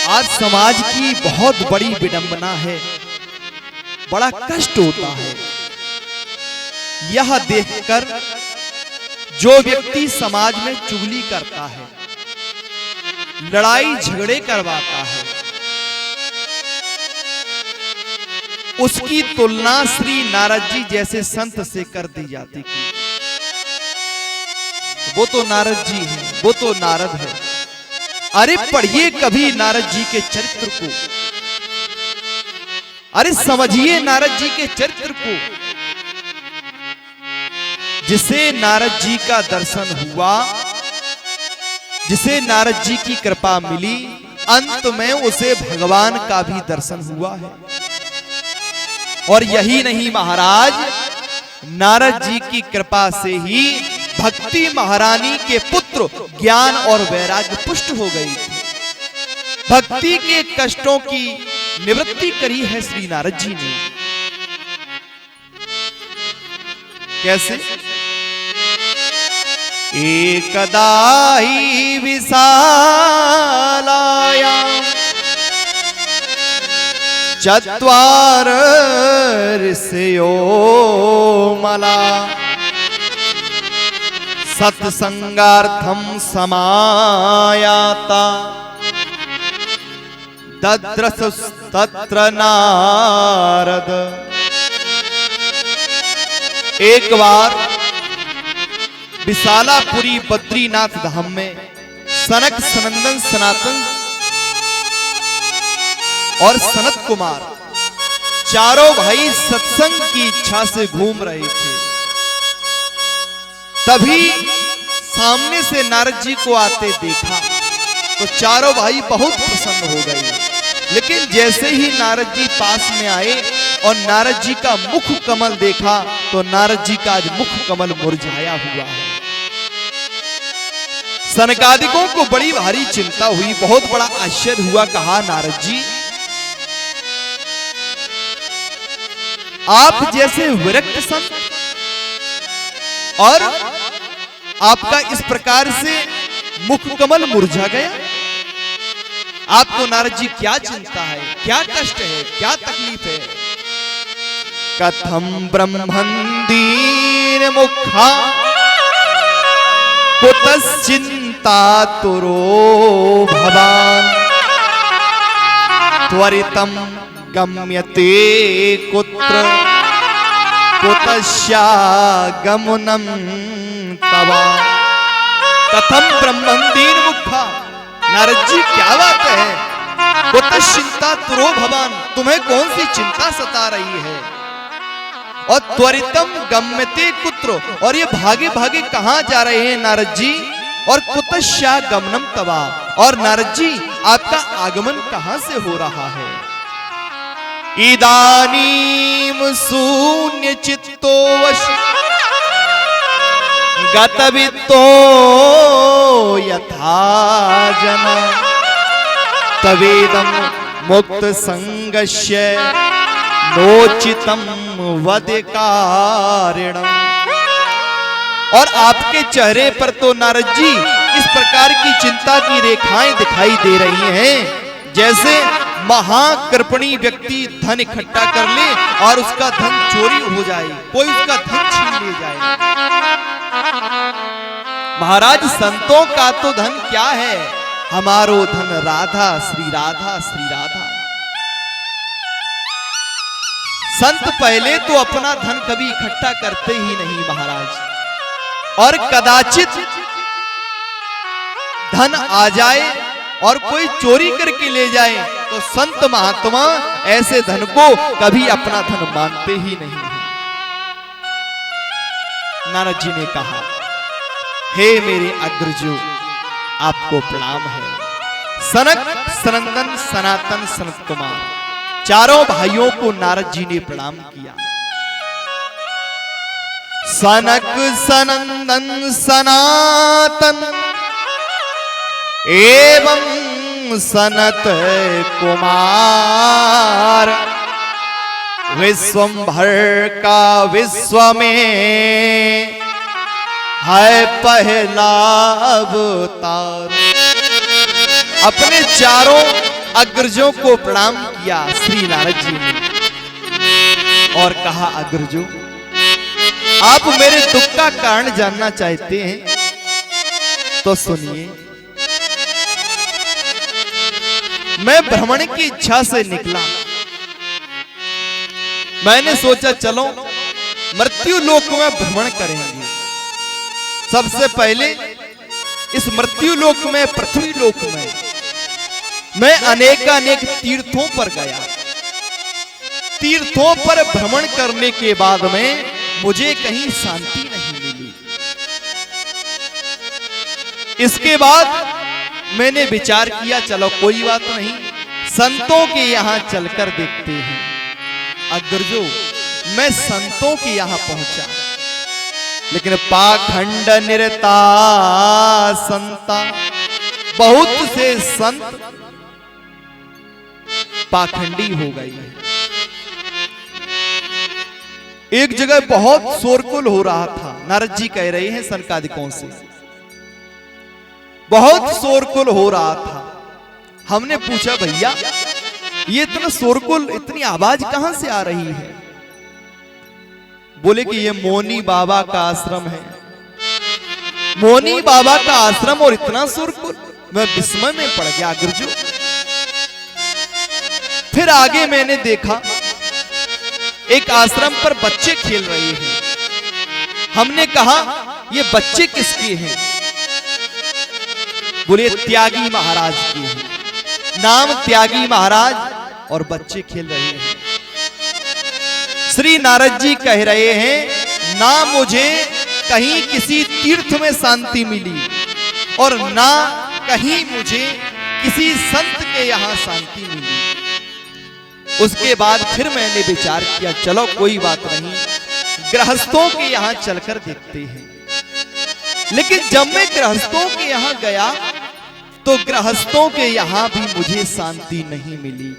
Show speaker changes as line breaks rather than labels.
आज समाज की बहुत बड़ी विडंबना है, बड़ा कष्ट होता है यह देखकर जो व्यक्ति समाज में चुगली करता है, लड़ाई झगड़े करवाता है, उसकी तुलना श्री नारद जी जैसे संत से कर दी जाती थी। वो तो नारद जी हैं, वो तो नारद है। अरे पढ़िए कभी नारद जी के चरित्र को, अरे समझिए नारद जी के चरित्र को। जिसे नारद जी का दर्शन हुआ, जिसे नारद जी की कृपा मिली, अंत में उसे भगवान का भी दर्शन हुआ है। और यही नहीं महाराज, नारद जी की कृपा से ही भक्ति महारानी के पुत्र ज्ञान और वैराग्य पुष्ट हो गई थी। भक्ति के कष्टों की निवृत्ति करी है श्री नारद जी ने। कैसे? एकदा ही विशालायां चत्वार ऋषयो मला सत्संगार्थम समायाता दद्रसस्तत्र नारद। एक बार विशालापुरी बद्रीनाथ धाम में सनक सनंदन सनातन और सनत कुमार चारों भाई सत्संग की इच्छा से घूम रहे थे। तभी सामने से नारद जी को आते देखा तो चारों भाई बहुत प्रसन्न हो गए। लेकिन जैसे ही नारद जी पास में आए और नारद जी का मुख कमल देखा तो नारद जी का आज मुख कमल मुरझाया हुआ है। सनकादिकों को बड़ी भारी चिंता हुई, बहुत बड़ा आश्चर्य हुआ। कहा नारद जी, आप जैसे विरक्त संत और आपका इस प्रकार से मुख कमल मुरझा गया, आपको नारद जी क्या चिंता है, क्या कष्ट है, क्या तकलीफ है? कथम ब्रह्मंदीन मुखा कुतश्चिंता तुरो भवान त्वरितम गम्यते कुत्र कुतश्यागमनम तवा। कथम ब्रह्मंदीन मुखा, नारद जी क्या बात है? कुतश्चिंता तुरो भवान, तुम्हें कौन सी चिंता सता रही है? और त्वरितम गम्यते कुत्र, और ये भागे भागे कहां जा रहे हैं नारद जी? और कुतश्यागमनम तवा, और नारद जी आपका आगमन कहां से हो रहा है? इदानीम शून्य चित्तो वश गतवित्तो यथा जना तवेदम मुक्त संगस्य नोचितम वदिकारिणम। और आपके चेहरे पर तो नारद जी इस प्रकार की चिंता की रेखाएं दिखाई दे रही हैं जैसे महाकृपणी व्यक्ति धन इकट्ठा कर ले और उसका धन चोरी हो जाए, कोई उसका धन छीन ले जाए। महाराज संतों का तो धन क्या है? हमारो धन राधा श्री राधा श्री राधा। संत पहले तो अपना धन कभी इकट्ठा करते ही नहीं महाराज, और कदाचित धन आ जाए और कोई चोरी करके ले जाए तो संत महात्मा ऐसे धन को कभी अपना धन मानते ही नहीं है। नारद जी ने कहा, हे मेरे अग्रजो, आपको प्रणाम है। सनक सनंदन सनातन सनत कुमार चारों भाइयों को नारद जी ने प्रणाम किया। सनक सनंदन सनातन एवं सनत कुमार विश्वंभर का विश्व में है पहला अवतार। अपने चारों अग्रजों को प्रणाम किया श्री नारद जी ने और कहा, अग्रजों, आप मेरे दुख का कारण जानना चाहते हैं तो सुनिए। मैं भ्रमण की इच्छा से निकला। मैंने सोचा चलो मृत्यु लोक में भ्रमण करेंगे। सबसे पहले इस मृत्यु लोक में, पृथ्वी लोक में मैं अनेक तीर्थों पर गया। तीर्थों पर भ्रमण करने के बाद में मुझे कहीं शांति नहीं मिली। इसके बाद मैंने विचार किया, चलो कोई बात नहीं, संतों के यहां चलकर देखते हैं। अग्रजों, मैं संतों के यहां पहुंचा, लेकिन पाखंड निरता संता, बहुत से संत पाखंडी हो गए हैं। एक जगह बहुत शोरगुल हो रहा था। नारद जी कह रहे हैं सनकादिकों से, बहुत शोरगुल हो रहा था। हमने पूछा, भैया ये इतना शोरगुल, इतनी आवाज कहां से आ रही है? बोले कि ये मौनी बाबा का आश्रम है। मौनी बाबा का आश्रम और इतना शोरगुल, मैं विस्मय में पड़ गया। अग्रजों, फिर आगे मैंने देखा एक आश्रम पर बच्चे खेल रहे हैं। हमने कहा, ये बच्चे किसके हैं? बोले त्यागी महाराज के हैं। नाम त्यागी महाराज और बच्चे खेल रहे हैं। श्री नारद जी कह रहे हैं, ना मुझे कहीं किसी तीर्थ में शांति मिली और ना कहीं मुझे किसी संत के यहां शांति मिली। उसके बाद फिर मैंने विचार किया, चलो कोई बात नहीं, गृहस्थों के यहां चलकर देखते हैं। लेकिन जब मैं गृहस्थों के यहां गया तो गृहस्थों के यहां भी मुझे शांति नहीं मिली।